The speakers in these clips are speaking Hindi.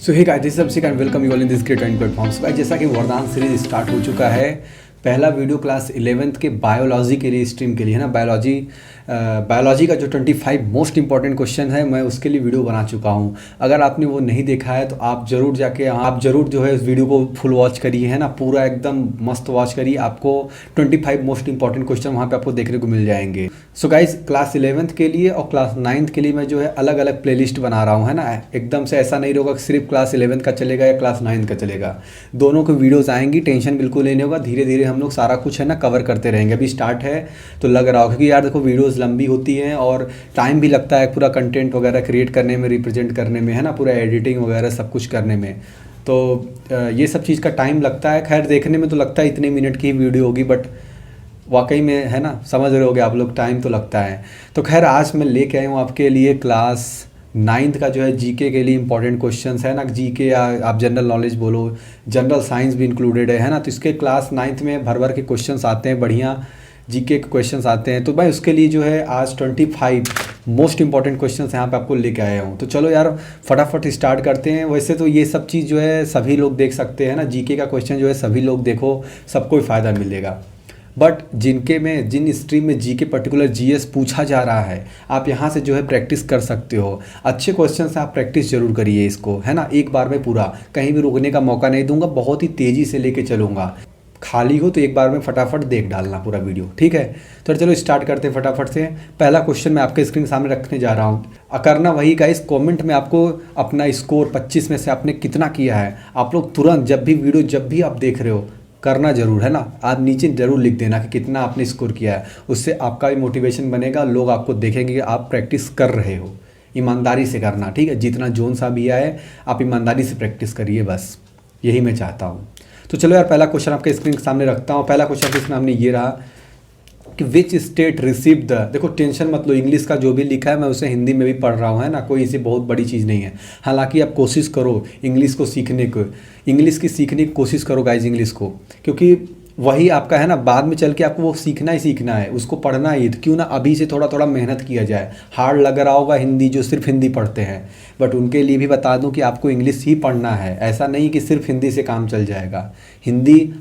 So hey guys, this is Abhishek and welcome you all in this great and platform. So guys, जैसा कि वरदान सीरीज स्टार्ट हो चुका है, पहला वीडियो क्लास 11th के बायोलॉजी के लिए स्ट्रीम के लिए है ना। बायोलॉजी का जो 25 मोस्ट इंपॉर्टेंट क्वेश्चन है, मैं उसके लिए वीडियो बना चुका हूँ। अगर आपने वो नहीं देखा है तो आप ज़रूर जाके आप ज़रूर जो है इस वीडियो को फुल वॉच करिए, है ना। पूरा एकदम मस्त वॉच करिए, आपको 25 मोस्ट इंपॉर्टेंट क्वेश्चन वहाँ पे आपको देखने को मिल जाएंगे। सो गाइज, क्लास 11th के लिए और क्लास 9th के लिए मैं जो है अलग अलग प्लेलिस्ट बना रहा हूँ, है ना। एकदम से ऐसा नहीं होगा कि सिर्फ क्लास 11th का चलेगा या क्लास 9th का चलेगा। दोनों की वीडियोस आएंगी, टेंशन बिल्कुल नहीं होगा। धीरे धीरे हम लोग सारा कुछ है ना कवर करते रहेंगे। अभी स्टार्ट है तो लग रहा हो, क्योंकि यार देखो वीडियोस लंबी होती हैं और टाइम भी लगता है पूरा कंटेंट वगैरह क्रिएट करने में, रिप्रेजेंट करने में, है ना, पूरा एडिटिंग वगैरह सब कुछ करने में। तो ये सब चीज़ का टाइम लगता है। खैर, देखने में तो लगता है इतने मिनट की वीडियो होगी, बट वाकई में है ना, समझ रहे होगे आप लोग, टाइम तो लगता है। तो खैर, आज मैं लेके आया हूँ आपके लिए क्लास 9th का जो है जीके के लिए इंपॉर्टेंट क्वेश्चंस है ना। जीके या आप जनरल नॉलेज बोलो, जनरल साइंस भी इंक्लूडेड है ना। तो इसके क्लास 9th में भर भर के क्वेश्चंस आते हैं, बढ़िया जीके के क्वेश्चंस आते हैं। तो मैं उसके लिए जो है आज 25 मोस्ट इंपॉर्टेंट क्वेश्चंस यहाँ पे आपको लेके आया हूँ। तो चलो यार फटाफट स्टार्ट करते हैं। वैसे तो ये सब चीज़ जो है सभी लोग देख सकते हैं ना। जीके का क्वेश्चन जो है सभी लोग देखो, सबको फ़ायदा मिलेगा। बट जिन स्ट्रीम में जीके पर्टिकुलर जीएस पूछा जा रहा है, आप यहाँ से जो है प्रैक्टिस कर सकते हो। अच्छे क्वेश्चन से आप प्रैक्टिस जरूर करिए इसको, है ना। एक बार में पूरा कहीं भी रुकने का मौका नहीं दूंगा, बहुत ही तेज़ी से लेके चलूँगा। खाली हो तो एक बार में फटाफट देख डालना पूरा वीडियो, ठीक है। तो चलो स्टार्ट करते हैं फटाफट से। पहला क्वेश्चन मैं आपके स्क्रीन के सामने रखने जा रहा हूँ। करना वही का, इस कमेंट में आपको अपना स्कोर 25 में से आपने कितना किया है, आप लोग तुरंत जब भी आप देख रहे हो करना ज़रूर, है ना। आप नीचे ज़रूर लिख देना कि कितना आपने स्कोर किया है। उससे आपका भी मोटिवेशन बनेगा, लोग आपको देखेंगे कि आप प्रैक्टिस कर रहे हो। ईमानदारी से करना, ठीक है। जितना जोन सा भी आए आप ईमानदारी से प्रैक्टिस करिए, बस यही मैं चाहता हूँ। तो चलो यार, पहला क्वेश्चन आपके स्क्रीन के सामने रखता हूँ। पहला क्वेश्चन इसमें हमने ये रहा कि विच स्टेट रिसीव द, देखो टेंशन मत लो, इंग्लिश का जो भी लिखा है मैं उसे हिंदी में भी पढ़ रहा हूँ, है ना। कोई इसे बहुत बड़ी चीज़ नहीं है। हालांकि आप कोशिश करो इंग्लिश को सीखने को, इंग्लिश की सीखने की कोशिश करो गाइज इंग्लिश को, क्योंकि वही आपका है ना, बाद में चल के आपको वो सीखना ही सीखना है, उसको पढ़ना ही। तो क्यों ना अभी से थोड़ा थोड़ा मेहनत किया जाए। हार्ड लग रहा होगा हिंदी, जो सिर्फ हिंदी पढ़ते हैं, बट उनके लिए भी बता दूं कि आपको इंग्लिश ही पढ़ना है। ऐसा नहीं कि सिर्फ हिंदी से काम चल जाएगा। हिंदी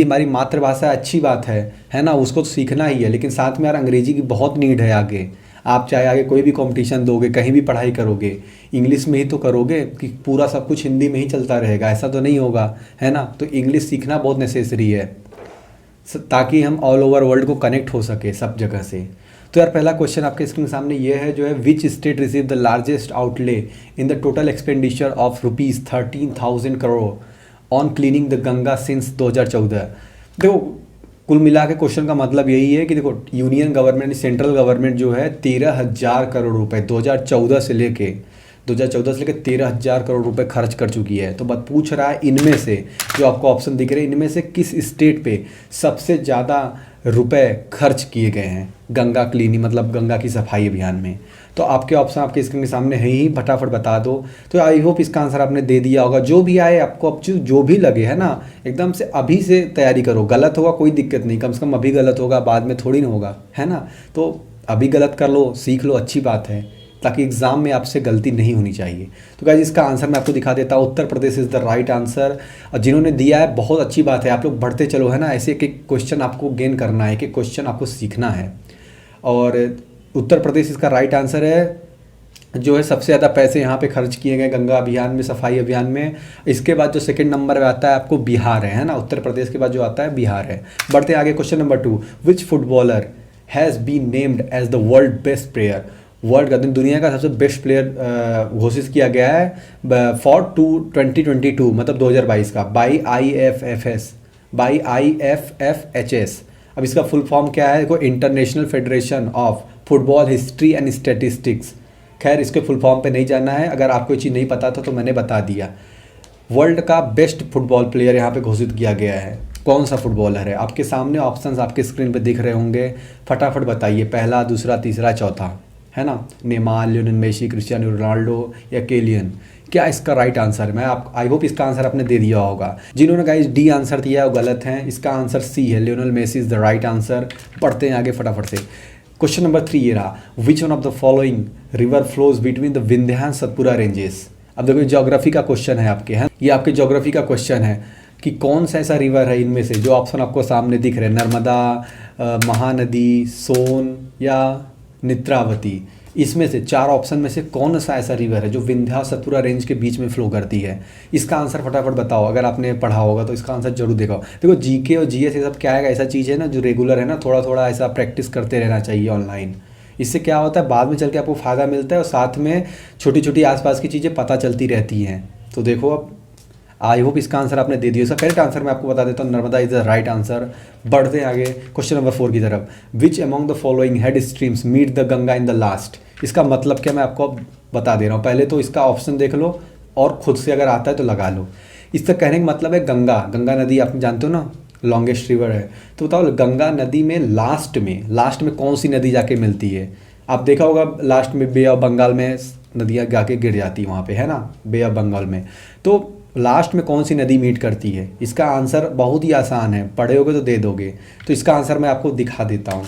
हमारी मातृभाषा, अच्छी बात है ना। उसको तो सीखना ही है, लेकिन साथ में यार अंग्रेजी की बहुत नीड है आगे। आप चाहे आगे कोई भी कंपटीशन दोगे, कहीं भी पढ़ाई करोगे, इंग्लिश में ही तो करोगे कि पूरा सब कुछ हिंदी में ही चलता रहेगा, ऐसा तो नहीं होगा, है ना। तो इंग्लिश सीखना बहुत नेसेसरी है, ताकि हम ऑल ओवर वर्ल्ड को कनेक्ट हो सके सब जगह से। तो यार पहला क्वेश्चन आपके स्क्रीन के सामने ये है जो है, which state receive the largest outlay in the total expenditure of ₹13,000 crore on cleaning the Ganga since 2014। देखो कुल मिला के क्वेश्चन का मतलब यही है कि देखो यूनियन गवर्नमेंट, सेंट्रल गवर्नमेंट जो है 13,000 करोड़ रुपए 2014 से लेके 13,000 करोड़ रुपए खर्च कर चुकी है। तो बात पूछ रहा है इनमें से, जो आपको ऑप्शन दिख रहे हैं, इनमें से किस स्टेट पे सबसे ज़्यादा रुपए खर्च किए गए हैं गंगा क्लीनिंग, मतलब गंगा की सफाई अभियान में। तो आपके ऑप्शन आपके स्क्रीन के सामने है ही, फटाफट बता दो। तो आई होप इसका आंसर आपने दे दिया होगा। जो भी आए आपको, अब जो भी लगे, है ना, एकदम से अभी से तैयारी करो। गलत होगा कोई दिक्कत नहीं, कम से कम अभी गलत होगा, बाद में थोड़ी ना होगा, है ना। तो अभी गलत कर लो, सीख लो, अच्छी बात है, ताकि एग्जाम में आपसे गलती नहीं होनी चाहिए। तो गाइस, इसका आंसर मैं आपको दिखा देता हूँ। Uttar Pradesh is the right answer. और जिन्होंने दिया है बहुत अच्छी बात है, आप लोग बढ़ते चलो, है ना। ऐसे एक एक क्वेश्चन आपको गेन करना है, एक एक क्वेश्चन आपको सीखना है। और उत्तर प्रदेश इसका राइट आंसर है, जो है सबसे ज़्यादा पैसे यहाँ पे खर्च किए गए गंगा अभियान में, सफाई अभियान में। इसके बाद जो सेकंड नंबर पे आता है आपको बिहार है ना। उत्तर प्रदेश के बाद जो आता है बिहार है। बढ़ते आगे, question number 2, which footballer has been named as the world best player, world का दुनिया का सबसे बेस्ट प्लेयर घोषित किया गया है फॉर 2022, मतलब 2022 का, बाई IFFHS। अब इसका फुल फॉर्म क्या है, देखो, international federation of football history and statistics. खैर, इसके फुल फॉर्म पे नहीं जाना है, अगर आपको ये चीज़ नहीं पता था तो मैंने बता दिया। वर्ल्ड का बेस्ट फुटबॉल प्लेयर यहाँ पे घोषित किया गया है। कौन सा फुटबॉलर है? आपके सामने ऑप्शंस आपके स्क्रीन पे दिख रहे होंगे, फटाफट बताइए। पहला, दूसरा, तीसरा, चौथा, है ना। Neymar, Lionel Messi, Cristiano Ronaldo या केलियन। क्या इसका राइट आंसर? मैं आप आई होप इसका आंसर आपने दे दिया होगा। जिन्होंने गाइस डी आंसर दिया है वो गलत है। इसका आंसर सी है, Lionel Messi is the right answer. पढ़ते हैं आगे फटाफट से। क्वेश्चन नंबर 3 ये रहा, which one of the following river flows between the Vindhya and Satpura ranges. अब देखो ज्योग्राफी का क्वेश्चन है आपके, हैं ये आपके ज्योग्राफी का क्वेश्चन है कि कौन सा ऐसा रिवर है इनमें से, जो ऑप्शन आपको सामने दिख रहे हैं, नर्मदा, महानदी, सोन या नेत्रावती, इसमें से 4 ऑप्शन में से कौन सा ऐसा रिवर है जो विंध्या सतपुरा रेंज के बीच में फ्लो करती है? इसका आंसर फटाफट बताओ। अगर आपने पढ़ा होगा तो इसका आंसर जरूर देखो। देखो जीके और जीएस ये सब क्या है, ऐसा चीज़ है ना जो रेगुलर है ना, थोड़ा थोड़ा ऐसा प्रैक्टिस करते रहना चाहिए ऑनलाइन। इससे क्या होता है, बाद में चल के आपको फ़ायदा मिलता है और साथ में छोटी छोटी आसपास की चीज़ें पता चलती रहती हैं। तो देखो अब आई होप इसका आंसर आपने दे दिया। इसका करेक्ट आंसर मैं आपको बता देता हूँ, Narmada is the right answer. बढ़ते हैं आगे क्वेश्चन नंबर 4 की तरफ। Which among the following head streams meet the Ganga in the last? इसका मतलब क्या मैं आपको अब बता दे रहा हूँ। पहले तो इसका ऑप्शन देख लो और खुद से अगर आता है तो लगा लो। इसका कहने का मतलब है गंगा नदी आप जानते हो ना, लॉन्गेस्ट रिवर है। तो बताओ गंगा नदी में लास्ट में कौन सी नदी जाके मिलती है? आप देखा होगा लास्ट में बे ऑफ बंगाल में नदियाँ जाके गिर जाती है वहाँ पे, है ना, बे ऑफ बंगाल में। तो लास्ट में कौन सी नदी मीट करती है? इसका आंसर बहुत ही आसान है, पढ़े होगे तो दे दोगे। तो इसका आंसर मैं आपको दिखा देता हूँ।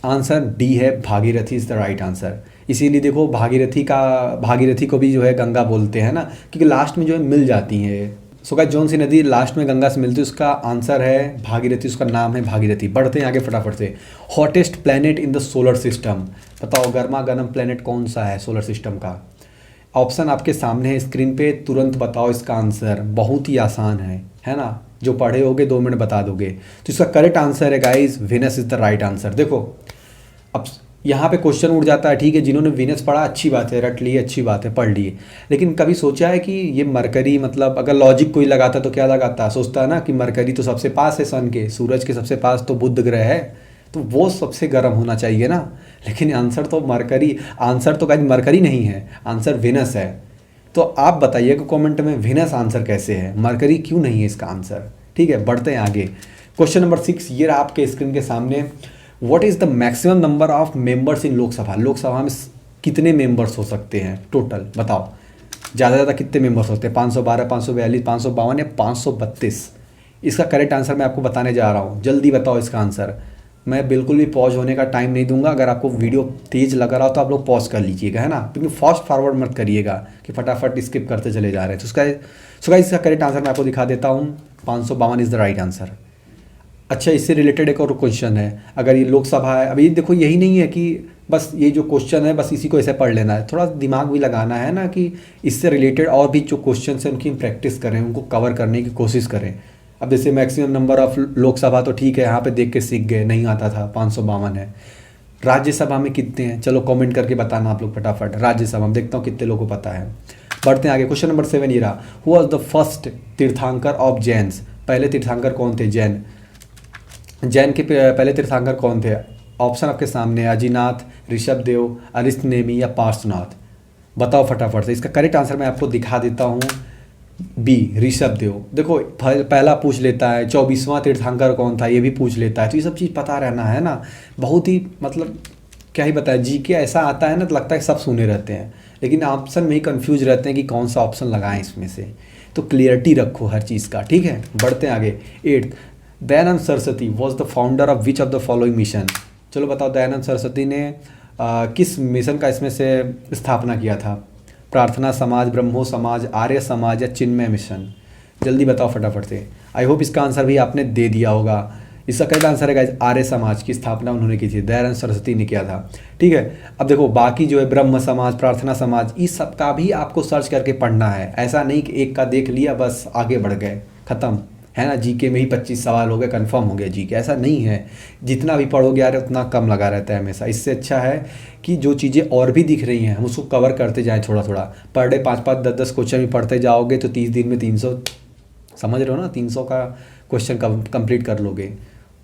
आंसर डी है, Bhagirathi is the right answer. इसीलिए देखो भागीरथी को भी जो है गंगा बोलते हैं ना, क्योंकि लास्ट में जो है मिल जाती हैं। सो गाइस जौन सी नदी लास्ट में गंगा से मिलती है उसका आंसर है भागीरथी, उसका नाम है भागीरथी। बढ़ते हैं आगे फटाफट से। Hottest planet in the solar system, बताओ गर्मा गर्म प्लैनेट कौन सा है सोलर सिस्टम का? ऑप्शन आपके सामने है स्क्रीन पे, तुरंत बताओ इसका आंसर। बहुत ही आसान है ना, जो पढ़े होगे 2 मिनट बता दोगे। तो इसका करेक्ट आंसर है guys, Venus is the right answer. देखो अब यहाँ पे क्वेश्चन उठ जाता है, ठीक है जिन्होंने वीनस पढ़ा अच्छी बात है, रट लिए अच्छी बात है, पढ़ लिए, लेकिन कभी सोचा है कि ये मरकरी, मतलब अगर लॉजिक कोई लगाता तो क्या लगाता, सोचता है ना कि मरकरी तो सबसे पास है सन के, सूरज के सबसे पास तो बुध ग्रह है, तो वो सबसे गर्म होना चाहिए ना। लेकिन आंसर तो मरकरी नहीं है, आंसर वीनस है। तो आप बताइएगा कमेंट में वीनस आंसर कैसे है, मरकरी क्यों नहीं है इसका आंसर। ठीक है बढ़ते हैं आगे। क्वेश्चन नंबर 6 ये रहा आपके स्क्रीन के सामने। What is the maximum number of members in Lok Sabha? Lok Sabha में कितने मेंबर्स हो सकते हैं टोटल, बताओ ज़्यादा से ज़्यादा कितने मेंबर्स होते हैं? 512, 542, 552 या 532? इसका करेक्ट आंसर मैं आपको बताने जा रहा हूँ, जल्दी बताओ इसका आंसर। मैं बिल्कुल भी पॉज होने का टाइम नहीं दूंगा। अगर आपको वीडियो तेज़ लग रहा हो तो आप लोग पॉज कर लीजिएगा, है ना, क्योंकि फास्ट फॉरवर्ड मत करिएगा कि फटाफट स्किप करते चले जा रहे हैं। तो इसका करेक्ट आंसर मैं आपको दिखा देता हूँ, 552 इज़ द राइट आंसर। अच्छा इससे रिलेटेड एक और क्वेश्चन है, अगर ये लोकसभा है, अभी देखो यही नहीं है कि बस ये जो क्वेश्चन है बस इसी को ऐसे पढ़ लेना है, थोड़ा दिमाग भी लगाना है ना, कि इससे रिलेटेड और भी जो क्वेश्चन हैं उनकी प्रैक्टिस करें, उनको कवर करने की कोशिश करें। अब जैसे मैक्सिमम नंबर ऑफ लोकसभा तो ठीक है, यहाँ पे देख के सीख गए, नहीं आता था, 552 है। राज्यसभा में कितने हैं, चलो कमेंट करके बताना आप लोग फटाफट। राज्यसभा में देखता हूँ कितने लोगों को पता है। बढ़ते हैं आगे। क्वेश्चन नंबर 7 ये रहा, हु वॉज द फर्स्ट तीर्थंकर ऑफ जैन्स? पहले तीर्थंकर कौन थे? जैन के पहले तीर्थंकर कौन थे? ऑप्शन आपके सामने है, अजीनाथ, ऋषभदेव, अरिष्टनेमी या पार्श्वनाथ। बताओ फटाफट से। इसका करेक्ट आंसर मैं आपको दिखा देता हूँ, बी ऋषभदेव। देखो पहला पूछ लेता है, 24वां तीर्थंकर कौन था ये भी पूछ लेता है, तो ये सब चीज़ पता रहना है ना। बहुत ही मतलब क्या ही बताया, जीके ऐसा आता है ना तो लगता है सब सुने रहते हैं, लेकिन ऑप्शन में ही कंफ्यूज रहते हैं कि कौन सा ऑप्शन लगाएं इसमें से। तो क्लियरिटी रखो हर चीज़ का, ठीक है। बढ़ते हैं आगे। 8th, Dayanand Saraswati was the founder of which of the following mission? चलो बताओ दयानंद सरस्वती ने किस मिशन का इसमें से स्थापना किया था? प्रार्थना समाज, ब्रह्मो समाज, आर्य समाज या चिन्मय मिशन? जल्दी बताओ फटाफट से। आई होप इसका आंसर भी आपने दे दिया होगा। इसका करेक्ट आंसर है गाइस, आर्य समाज की स्थापना उन्होंने की थी, दयानंद सरस्वती ने किया था, ठीक है। अब देखो बाकी जो है ब्रह्म समाज, प्रार्थना समाज, इस सब का भी आपको सर्च करके पढ़ना है। ऐसा नहीं कि एक का देख लिया बस आगे बढ़ गए, ख़त्म, है ना। जीके में ही 25 सवाल हो गए, कन्फर्म हो गया जीके, ऐसा नहीं है। जितना भी पढ़ोगे यार उतना कम लगा रहता है हमेशा। इससे अच्छा है कि जो चीज़ें और भी दिख रही हैं हम उसको कवर करते जाएँ थोड़ा थोड़ा। पर डे 5-5, 10-10 क्वेश्चन भी पढ़ते जाओगे तो 30 दिन में 300, समझ रहे हो ना, 300 का क्वेश्चन कंप्लीट कर लोगे।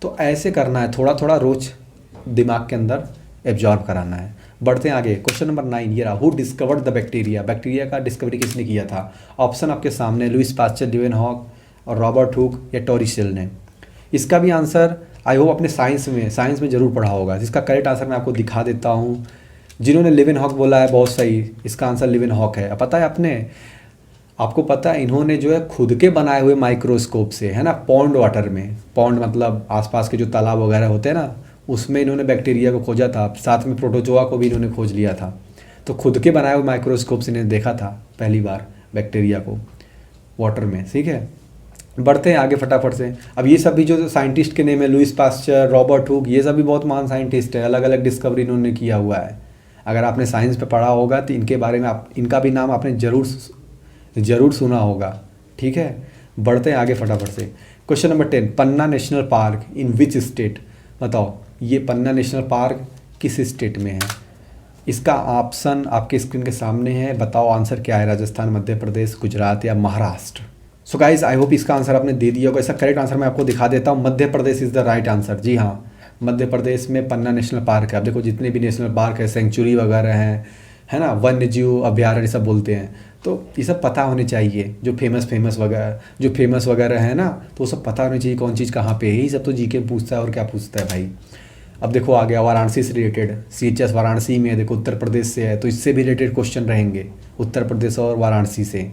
तो ऐसे करना है, थोड़ा थोड़ा रोज दिमाग के अंदर एब्जॉर्ब कराना है। बढ़ते हैं आगे। क्वेश्चन नंबर 9 ये रहा, who discovered the bacteria? Bacteria का डिस्कवरी किसने किया था? ऑप्शन आपके सामने, लुईस पास्चर, लीवेनहॉक और रॉबर्ट हुक या टोरिसेल ने। इसका भी आंसर आई होप अपने साइंस में ज़रूर पढ़ा होगा। इसका करेक्ट आंसर मैं आपको दिखा देता हूँ। जिन्होंने लीवेनहॉक बोला है बहुत सही, इसका आंसर लीवेनहॉक है। पता है आपको पता है इन्होंने जो है खुद के बनाए हुए माइक्रोस्कोप से, है ना, पॉन्ड वाटर में, पॉन्ड मतलब आसपास के जो तालाब वगैरह होते हैं ना, उसमें इन्होंने बैक्टीरिया को खोजा था। साथ में प्रोटोजोआ को भी इन्होंने खोज लिया था। तो खुद के बनाए हुए माइक्रोस्कोप से इन्हें देखा था पहली बार। बैक्टीरिया को वाटर में, ठीक है। बढ़ते हैं आगे फटाफट से। अब ये सब भी जो साइंटिस्ट के नेम है, लुइस पास्चर, रॉबर्ट हुक, ये सब भी बहुत महान साइंटिस्ट है, अलग अलग डिस्कवरी इन्होंने किया हुआ है। अगर आपने साइंस पे पढ़ा होगा तो इनके बारे में इनका भी नाम आपने ज़रूर सुना होगा, ठीक है। बढ़ते हैं आगे फटाफट से। Question number 10, Panna national park in which state? बताओ ये पन्ना नेशनल पार्क किस स्टेट में है? इसका ऑप्शन आपके स्क्रीन के सामने है, बताओ आंसर क्या है। राजस्थान, मध्य प्रदेश, गुजरात या Maharashtra? So guys I hope इसका आंसर आपने दे दिया होगा। इसका करेक्ट आंसर मैं आपको दिखा देता हूँ, Madhya Pradesh is the right answer. जी हाँ, मध्य प्रदेश में पन्ना नेशनल पार्क है। अब देखो जितने भी नेशनल पार्क है, सेंचुरी वगैरह हैं, है ना, वन्य जीव अभ्यारण्य सब बोलते हैं, तो ये सब पता होने चाहिए। जो फेमस वगैरह है ना, तो वो सब पता होनी चाहिए कौन चीज़ कहाँ पे है। यही सब तो जीके पूछता है और क्या पूछता है भाई। अब देखो आ गया वाराणसी से रिलेटेड, CHS वाराणसी में है, देखो उत्तर प्रदेश से है, तो इससे भी रिलेटेड क्वेश्चन रहेंगे उत्तर प्रदेश और वाराणसी से।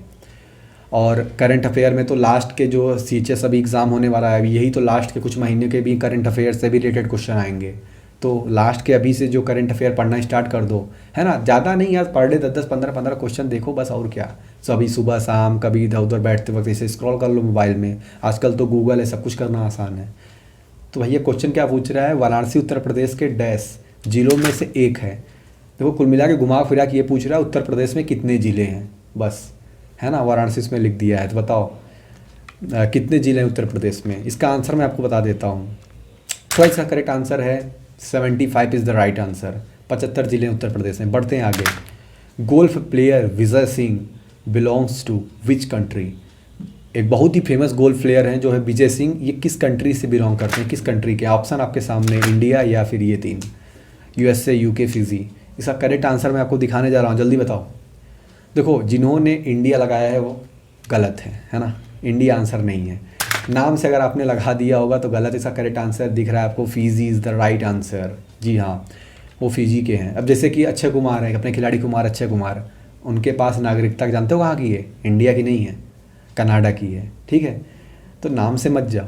और करंट अफेयर में तो लास्ट के जो CHS अभी एग्ज़ाम होने वाला है, यही तो लास्ट के कुछ महीने के भी करंट अफेयर से भी रिलेटेड क्वेश्चन आएंगे। तो लास्ट के अभी से जो करंट अफेयर पढ़ना स्टार्ट कर दो, है ना, ज़्यादा नहीं यार, पर डे 10-10, 15-15 क्वेश्चन देखो बस, और क्या। सो अभी सुबह शाम कभी इधर उधर बैठते वक्त इसे स्क्रॉल कर लो मोबाइल में, आजकल तो गूगल है, सब कुछ करना आसान है। तो भैया क्वेश्चन क्या पूछ रहा है, वाराणसी उत्तर प्रदेश के डैश जिलों में से एक है। देखो कुल मिला के घुमा फिरा के ये पूछ रहा है उत्तर प्रदेश में कितने ज़िले हैं, बस, है ना। वाराणसी इसमें लिख दिया है, तो बताओ कितने ज़िले हैं उत्तर प्रदेश में। इसका आंसर मैं आपको बता देता हूँ। तो इसका करेक्ट आंसर है 75 इज़ द राइट आंसर। 75 ज़िले हैं उत्तर प्रदेश में। बढ़ते हैं आगे। Golf player Vijay Singh belongs to which country? एक बहुत ही फेमस गोल्फ प्लेयर हैं जो है विजय सिंह, ये किस कंट्री से बिलोंग करते हैं, किस कंट्री के? ऑप्शन आपके सामने, इंडिया या फिर ये 3, USA, UK, फिजी। इसका करेक्ट आंसर मैं आपको दिखाने जा रहा हूँ, जल्दी बताओ। देखो जिन्होंने इंडिया लगाया है वो गलत है ना, इंडिया आंसर नहीं है। नाम से अगर आपने लगा दिया होगा तो गलत। इसका करेक्ट आंसर दिख रहा है आपको, Fiji is the right answer. जी हाँ, वो फिजी के हैं। अब जैसे कि अक्षय कुमार है, अपने खिलाड़ी कुमार, अक्षय कुमार, उनके पास नागरिकता जानते हो कहाँ की है? इंडिया की नहीं है, कनाडा की है, ठीक है। तो नाम से मत जाओ।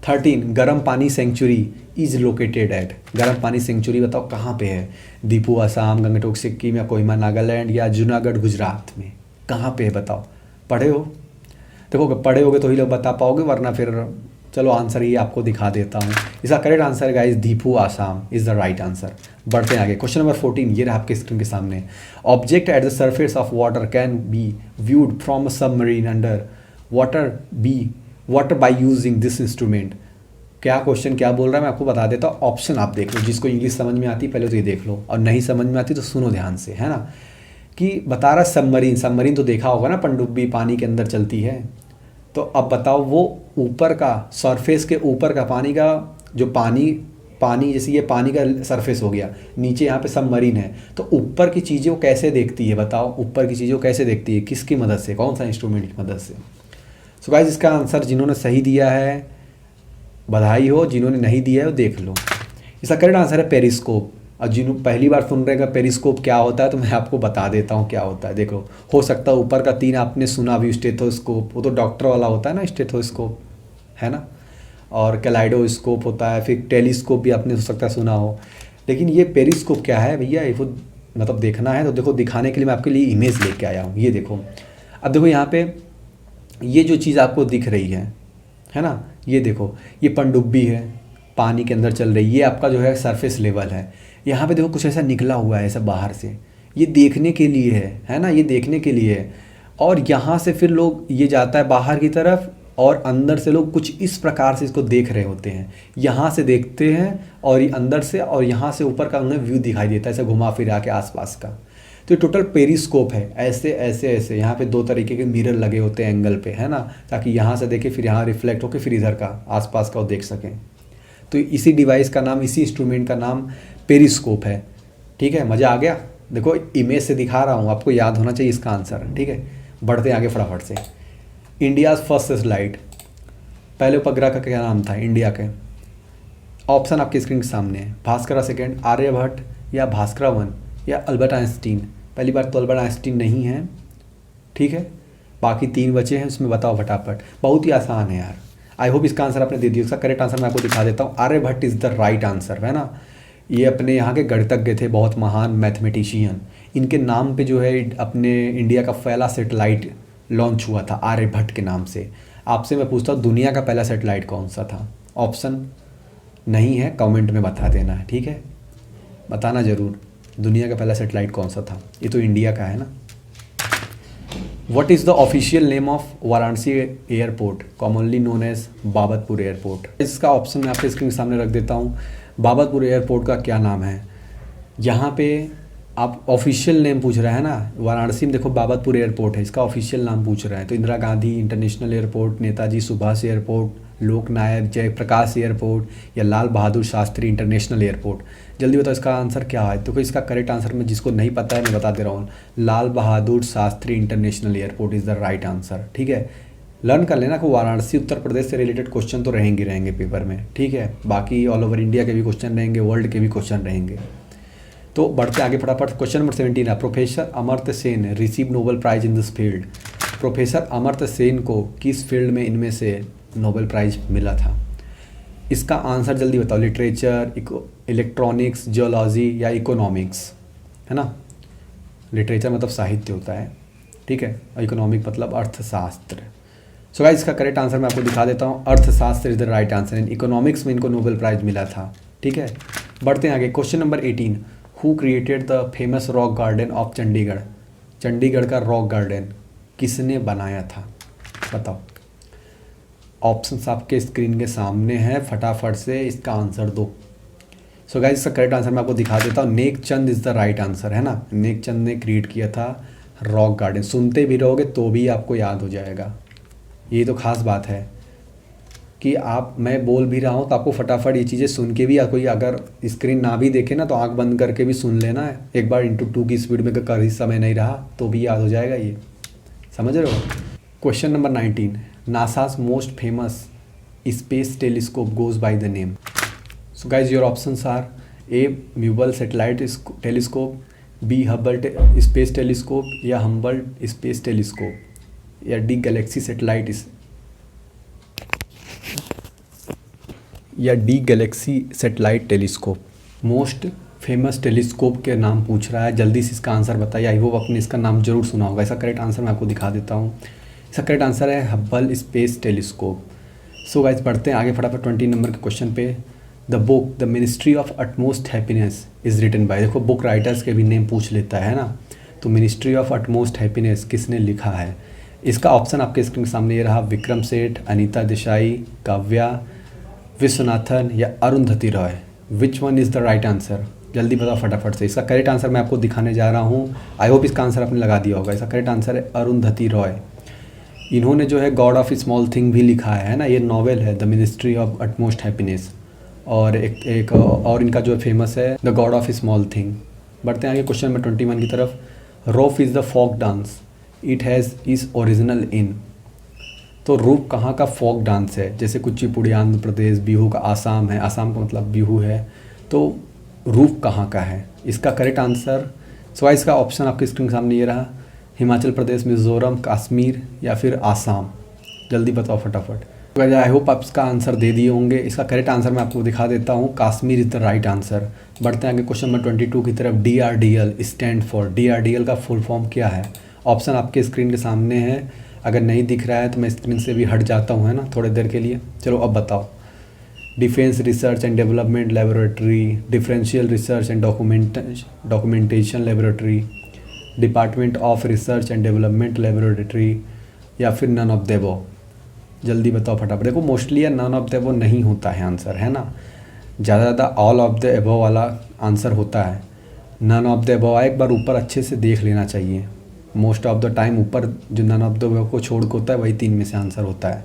13, गर्म पानी सेंचुरी इज लोकेटेड एट? गर्म पानी सेंचुरी बताओ कहाँ पे है? दीपू असम, गंगटोक सिक्किम या कोहिमा नागालैंड या जूनागढ़ गुजरात में? कहाँ पे है बताओ? पढ़े हो? देखो पढ़े होगे तो ही लोग बता पाओगे, वरना फिर चलो आंसर ही आपको दिखा देता हूँ। इसका correct answer guys Deepu Assam is the right answer. बढ़ते हैं आगे। क्वेश्चन नंबर 14 ये रहा आपके स्क्रीन के सामने। Object at the surface of water can be viewed from a submarine under water by using this instrument? क्या क्वेश्चन क्या बोल रहा है मैं आपको बता देता हूँ। ऑप्शन आप देख लो, जिसको इंग्लिश समझ में आती पहले तो ये देख लो, और नहीं समझ में आती तो सुनो ध्यान से, है ना। कि बता रहा सबमरीन तो देखा होगा ना, पनडुब्बी पानी के अंदर चलती है। तो अब बताओ वो ऊपर का, सरफेस के ऊपर का पानी का, जो पानी जैसे ये पानी का सरफेस हो गया, नीचे यहाँ पे सबमरीन है, तो ऊपर की चीज़ें वो कैसे देखती है बताओ? ऊपर की चीज़ें वो कैसे देखती है, किसकी मदद से, कौन सा इंस्ट्रूमेंट की मदद से? सो गाइस इसका आंसर जिन्होंने सही दिया है बधाई हो, जिन्होंने नहीं दिया है वो देख लो। इसका करेक्ट आंसर है पेरिस्कोप। और जिन्होंने पहली बार सुन रहे हैं पेरिस्कोप क्या होता है, तो मैं आपको बता देता हूँ क्या होता है। देखो हो सकता है ऊपर का 3 आपने सुना भी, स्टेथोस्कोप, वो तो डॉक्टर वाला होता है ना, स्टेथोस्कोप, है ना, और कैलाइडोस्कोप होता है, फिर टेलीस्कोप भी आपने हो सकता है सुना हो। लेकिन ये पेरिस्कोप क्या है भैया, ये मतलब देखना है तो देखो, दिखाने के लिए मैं आपके लिए इमेज लेके आया हूँ। ये देखो, अब देखो यहाँ पे ये जो चीज़ आपको दिख रही है ना, ये देखो ये पनडुब्बी है, पानी के अंदर चल रही है, ये आपका जो है सरफेस लेवल है। यहाँ पे देखो कुछ ऐसा निकला हुआ है ऐसा बाहर से, ये देखने के लिए है ना, ये देखने के लिए है। और यहाँ से फिर लोग ये जाता है बाहर की तरफ, और अंदर से लोग कुछ इस प्रकार से इसको देख रहे होते हैं। यहाँ से देखते हैं और ये अंदर से, और यहाँ से ऊपर का उन्हें व्यू दिखाई देता है ऐसे घुमा फिरा के आसपास का। तो ये टोटल पेरिस्कोप है। ऐसे ऐसे ऐसे यहाँ पे 2 तरीके के मिरर लगे होते हैं एंगल पे, है ना, ताकि यहाँ से देखे फिर यहाँ रिफ्लेक्ट होकर फिर इधर का आसपास का वो देख सकें। तो इसी डिवाइस का नाम, इसी इंस्ट्रूमेंट का नाम पेरिस्कोप है। ठीक है, मज़ा आ गया। देखो इमेज से दिखा रहा हूँ, आपको याद होना चाहिए इसका आंसर, ठीक है। बढ़ते हैं आगे फटाफट से। इंडियाज़ फर्स्ट सैटेलाइट, पहले उपग्रह का क्या नाम था इंडिया के? ऑप्शन आपकी स्क्रीन के सामने है। भास्करा सेकेंड, आर्यभट्ट या भास्करा 1 या अल्बर्ट आइंस्टीन? पहली बार तो अल्बर्ट आइंस्टीन नहीं है, ठीक है, बाकी 3 बचे हैं, उसमें बताओ फटाफट। बहुत ही आसान है यार, आई होप इसका आंसर आपने दे दिया। उसका करेक्ट आंसर मैं आपको दिखा देता हूँ। Aryabhata is the right answer, है ना। ये अपने यहाँ के गणितज्ञ थे, बहुत महान मैथमेटिशियन। इनके नाम पे जो है अपने इंडिया का पहला सैटेलाइट लॉन्च हुआ था आर्यभट्ट के नाम से। आपसे मैं पूछता हूँ दुनिया का पहला सैटेलाइट कौन सा था? ऑप्शन नहीं है, कमेंट में बता देना है, ठीक है, बताना ज़रूर दुनिया का पहला सैटेलाइट कौन सा था। ये तो इंडिया का है ना। What is the official name of Varanasi airport commonly known as Babatpur airport? इसका ऑप्शन मैं आपके स्क्रीन के सामने रख देता हूँ। बाबतपुर एयरपोर्ट का क्या नाम है? यहाँ पे आप ऑफिशियल नेम पूछ रहे हैं ना, वाराणसी में देखो बाबतपुर एयरपोर्ट है, इसका ऑफिशियल नाम पूछ रहे हैं तो Indira Gandhi international airport, Netaji Subhash airport, Loknayak Jayaprakash airport या लाल बहादुर शास्त्री इंटरनेशनल एयरपोर्ट। जल्दी बताओ इसका आंसर क्या है? देखो इसका करेक्ट आंसर मैं जिसको नहीं पता है मैं बता दे रहा हूँ, Lal Bahadur Shastri international airport is the right answer. ठीक है, लर्न कर लेना कि वाराणसी उत्तर प्रदेश से रिलेटेड क्वेश्चन तो रहेंगे पेपर में, ठीक है, बाकी ऑल ओवर इंडिया के भी क्वेश्चन रहेंगे, वर्ल्ड के भी क्वेश्चन रहेंगे। तो बढ़ते आगे फटाफट। क्वेश्चन नंबर 17 है, professor Amartya Sen receive Nobel prize in this field. Professor Amartya Sen को किस फील्ड में इनमें से नोबेल प्राइज मिला था? इसका आंसर जल्दी बताओ। लिटरेचर, इलेक्ट्रॉनिक्स, जियोलॉजी या इकोनॉमिक्स, है ना। लिटरेचर मतलब साहित्य होता है, ठीक है, और इकोनॉमिक मतलब अर्थशास्त्र। सो गाइस इसका करेक्ट आंसर मैं आपको दिखा देता हूँ, अर्थशास्त्र is the right answer. In economics में इनको नोबेल प्राइज मिला था, ठीक है। बढ़ते हैं आगे। Question number 18, who created the famous rock garden of Chandigarh? Chandigarh का रॉक गार्डन किसने बनाया था? बताओ। ऑप्शंस आपके स्क्रीन के सामने हैं, फटाफट से इसका आंसर दो। सो गाइस इसका करेक्ट आंसर मैं आपको दिखा देता हूँ, नेक चंद इज़ द राइट आंसर, है ना। नेक चंद ने क्रिएट किया था रॉक गार्डन। सुनते भी रहोगे तो भी आपको याद हो जाएगा, ये तो खास बात है कि मैं बोल भी रहा हूँ तो आपको फटाफट ये चीज़ें सुन के भी, या कोई अगर स्क्रीन ना भी देखे ना तो आंख बंद करके भी सुन लेना है एक बार ×2 की स्पीड में, कभी समय नहीं रहा तो भी याद हो जाएगा, ये समझ रहे हो। Question number 19, NASA's most famous space telescope goes by the name. So guys your options are A mubble satellite telescope, B Hubble space telescope या हम्बल स्पेस टेलीस्कोप, या D galaxy satellite satellite telescope. Most famous telescope के नाम पूछ रहा है, जल्दी से इसका आंसर बताइए। आई होप आपने इसका नाम जरूर सुना होगा। इसका करेक्ट आंसर मैं आपको दिखा देता हूँ, इसका करेक्ट आंसर है Hubble space telescope. So guys बढ़ते हैं आगे फटाफट 20 नंबर के क्वेश्चन पे। The book the ministry of utmost happiness is written by. देखो बुक राइटर्स के भी नेम पूछ लेता है ना, तो मिनिस्ट्री ऑफ अटमोस्ट हैप्पीनेस किसने लिखा है? इसका ऑप्शन आपके स्क्रीन के सामने ये रहा, विक्रम सेठ, अनीता देसाई, काव्या विश्वनाथन या Arundhati Roy. Which one is the right answer? जल्दी बताओ फटाफट से। इसका करेक्ट आंसर मैं आपको दिखाने जा रहा हूँ, आई होप इसका आंसर आपने लगा दिया होगा। इसका करेक्ट आंसर है अरुंधति रॉय। इन्होंने जो है गॉड ऑफ स्मॉल थिंग भी लिखा है ना, ये नॉवेल है the ministry of utmost happiness, और एक और इनका जो फेमस है the god of small thing. बढ़ते हैं आगे क्वेश्चन नंबर 21 की तरफ। Rouf is the folk dance, it has is original in. तो रूप कहाँ का फोक डांस है? जैसे कुचिपुड़ी आंध्र प्रदेश, बिहू का आसाम है, आसाम का मतलब बिहू है, तो रूप कहाँ का है? इसका करेक्ट आंसर सो इसका ऑप्शन आपके स्क्रीन के सामने ये रहा, हिमाचल प्रदेश, मिज़ोरम, कश्मीर या फिर आसाम। जल्दी बताओ फटाफट। आई होप आप इसका आंसर दे दिए होंगे। इसका करेक्ट आंसर मैं आपको दिखा देता हूँ, Kashmir is the right answer. बढ़ते हैं आगे क्वेश्चन नंबर 22 की तरफ। DRDL स्टैंड फॉर, DRDL का फुल फॉर्म क्या है? ऑप्शन आपके स्क्रीन के सामने है, अगर नहीं दिख रहा है तो मैं स्क्रीन से भी हट जाता हूँ, है ना, थोड़ी देर के लिए। चलो अब बताओ। Defence research and development laboratory, differential research and documentation laboratory, department of research and development laboratory, या फिर नन ऑफ द अबव। जल्दी बताओ फटाफट। देखो मोस्टली या नन ऑफ द अबव नहीं होता है आंसर, है ना, ज़्यादा ऑल ऑफ द अबव वाला आंसर होता है। नन ऑफ द अबव एक बार ऊपर अच्छे से देख लेना चाहिए। मोस्ट ऑफ द टाइम ऊपर जो नन ऑफ द अबव को छोड़ के होता है वही 3 में से आंसर होता है।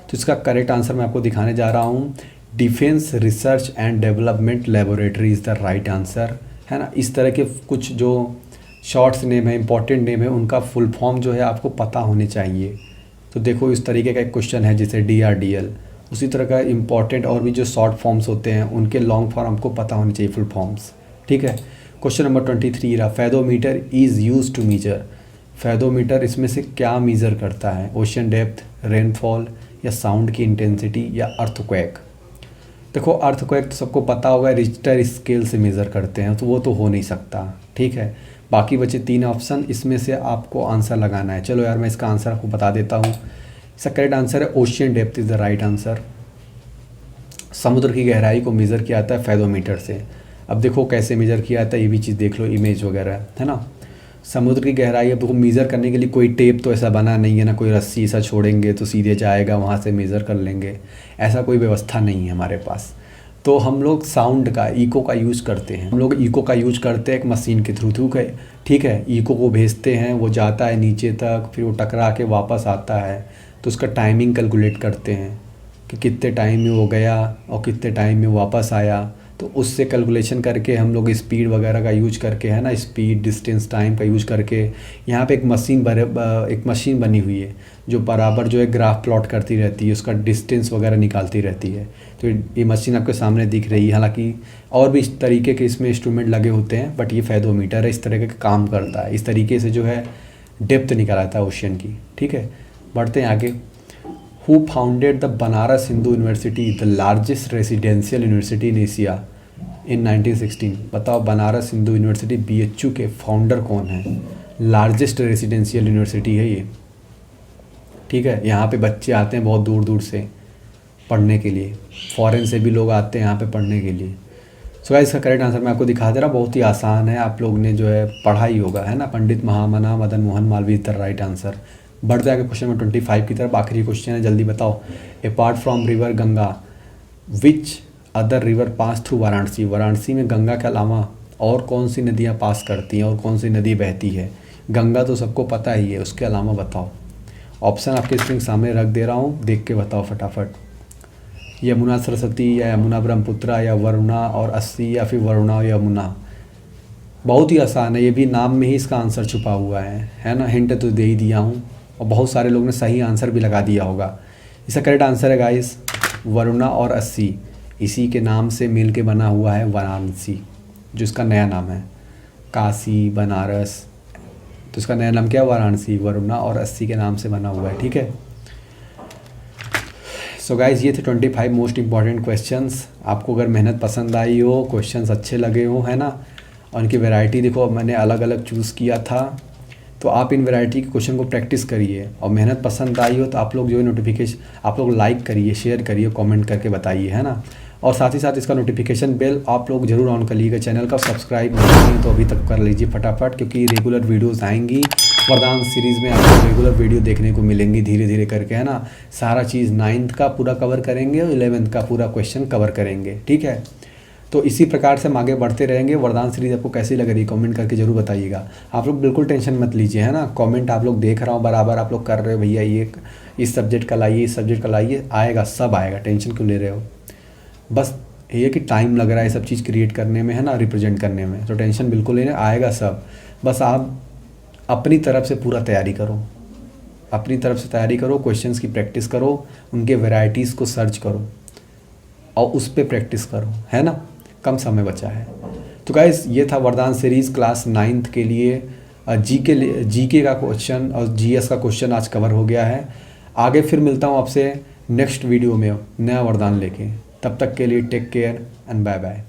तो इसका करेक्ट आंसर मैं आपको दिखाने जा रहा हूँ, defence research and development laboratory is the right answer, है ना। इस तरह के कुछ जो शॉर्ट्स नेम है, इंपॉर्टेंट नेम है, उनका फुल फॉर्म जो है आपको पता होने चाहिए। तो देखो इस तरीके का एक क्वेश्चन है जैसे DRDL, उसी तरह का इंपॉर्टेंट और भी जो शॉर्ट फॉर्म्स होते हैं उनके लॉन्ग फॉर्म हमको पता होने चाहिए, फुल फॉर्म्स, ठीक है। क्वेश्चन नंबर 23 रहा, fathometer is use to measure. Fathometer इसमें से क्या मीज़र करता है? ओशन डेप्थ, रेनफॉल, या साउंड की इंटेंसिटी, या अर्थक्वेक। देखो अर्थक्वेक तो सबको पता होगा, रिक्टर स्केल से मेज़र करते हैं, तो वो तो हो नहीं सकता, ठीक है। बाकी बचे 3 ऑप्शन, इसमें से आपको आंसर लगाना है। चलो यार मैं इसका आंसर आपको बता देता हूँ। इसका करेक्ट आंसर है ocean depth is the right answer. समुद्र की गहराई को मेज़र किया जाता है फैथोमीटर से। अब देखो कैसे मेज़र किया जाता है, ये भी चीज़ देख लो, इमेज वगैरह है ना। समुद्र की गहराई अब देखो मेज़र करने के लिए कोई टेप तो ऐसा बना नहीं है ना, कोई रस्सी ऐसा छोड़ेंगे तो सीधे जाएगा वहाँ से मेज़र कर लेंगे, ऐसा कोई व्यवस्था नहीं है हमारे पास। तो हम लोग साउंड का, इको का यूज़ करते हैं। हम लोग इको का यूज़ करते हैं एक मशीन के थ्रू ठीक है। इको को भेजते हैं, वो जाता है नीचे तक, फिर वो टकरा के वापस आता है, तो उसका टाइमिंग कैलकुलेट करते हैं कि कितने टाइम में वो गया और कितने टाइम में वापस आया। तो उससे कैलकुलेशन करके हम लोग स्पीड वगैरह का यूज करके, है ना, स्पीड, डिस्टेंस, टाइम का यूज करके यहाँ पे एक मशीन बनी हुई है जो बराबर जो है ग्राफ प्लॉट करती रहती है, उसका डिस्टेंस वगैरह निकालती रहती है। तो ये मशीन आपके सामने दिख रही है। हालांकि और भी इस तरीके के इसमें इंस्ट्रूमेंट लगे होते हैं, बट ये फैथोमीटर है, इस तरह का काम करता है। इस तरीके से जो है डेप्थ निकालता है ओशियन की। ठीक है, बढ़ते हैं आगे। Who founded the Banaras Hindu University, the largest residential university in Asia in 1916? बताओ बनारस हिंदू यूनिवर्सिटी BHU के फाउंडर कौन है? लार्जेस्ट रेजिडेंशियल यूनिवर्सिटी है ये। ठीक है, यहाँ पे बच्चे आते हैं बहुत दूर दूर से पढ़ने के लिए, फॉरेन से भी लोग आते हैं यहाँ पे पढ़ने के लिए। सो गाइस इसका करेक्ट आंसर मैं आपको दिखा दे रहा, बहुत ही आसान है, आप लोग ने जो है पढ़ा ही होगा, है ना। Pandit Mahamana Madan Mohan Malviya is the right answer. बढ़ जाएगा क्वेश्चन नंबर 25 की तरफ। आखिरी क्वेश्चन है, जल्दी बताओ। Apart from river Ganga which other river pass through Varanasi? Varanasi में गंगा के अलावा और कौन सी नदियाँ पास करती हैं और कौन सी नदी बहती है? गंगा तो सबको पता ही है, उसके अलावा बताओ। ऑप्शन आपके स्क्रीन के सामने रख दे रहा हूँ, देख के बताओ फटाफट। यमुना सरस्वती, या यमुना ब्रह्मपुत्रा, या वरुणा और अस्सी, या फिर वरुणा यमुना? बहुत ही आसान है, ये भी नाम में ही इसका आंसर छुपा हुआ है ना। हिंट तो दे ही दिया हूँ और बहुत सारे लोग ने सही आंसर भी लगा दिया होगा। इसका करेक्ट आंसर है गाइस वरुणा और अस्सी, इसी के नाम से मिल के बना हुआ है वाराणसी, जो इसका नया नाम है। काशी, बनारस, तो इसका नया नाम क्या है? वाराणसी। वरुणा और अस्सी के नाम से बना हुआ है। ठीक है, सो गाइज ये थे 25 मोस्ट इंपॉर्टेंट क्वेश्चंस। आपको अगर मेहनत पसंद आई हो, क्वेश्चंस अच्छे लगे हो, है ना, और इनकी वैरायटी देखो मैंने अलग अलग चूज़ किया था, तो आप इन वैरायटी के क्वेश्चन को प्रैक्टिस करिए। और मेहनत पसंद आई हो तो आप लोग जो है नोटिफिकेशन आप लोग लाइक करिए, शेयर करिए, कमेंट करके बताइए, है ना। और साथ ही साथ इसका नोटिफिकेशन बेल आप लोग जरूर ऑन कर लीजिएगा। चैनल का सब्सक्राइब नहीं है तो अभी तक कर लीजिए फटाफट, क्योंकि रेगुलर वीडियोज़ आएंगी वरदान सीरीज़ में, आपको रेगुलर वीडियो देखने को मिलेंगी धीरे धीरे करके, है ना। सारा चीज़ 9th का पूरा कवर करेंगे और 11th का पूरा क्वेश्चन कवर करेंगे। ठीक है, तो इसी प्रकार से हम आगे बढ़ते रहेंगे। वरदान सीरीज़ आपको कैसी लग रही है कमेंट करके जरूर बताइए। आप लोग बिल्कुल टेंशन मत लीजिए, है ना। कमेंट आप लोग देख रहा हूँ बराबर आप लोग कर रहे हो, भैया ये इस सब्जेक्ट का लाइए, इस सब्जेक्ट का लाइए, आएगा, सब आएगा, टेंशन क्यों ले रहे हो। बस ये कि टाइम लग रहा है सब चीज़ क्रिएट करने में, है ना, रिप्रेजेंट करने में, तो टेंशन बिल्कुल लेने, आएगा सब। बस आप अपनी तरफ से पूरा तैयारी करो, अपनी तरफ से तैयारी करो, क्वेश्चंस की प्रैक्टिस करो, उनके वैरायटीज़ को सर्च करो और उस पर प्रैक्टिस करो, है ना। कम समय बचा है। तो गाइस ये था वरदान सीरीज़ क्लास 9th के लिए जीके का क्वेश्चन और जीएस का क्वेश्चन आज कवर हो गया है। आगे फिर मिलता हूँ आपसे नेक्स्ट वीडियो में नया वरदान लेके। तब तक के लिए take care and bye bye.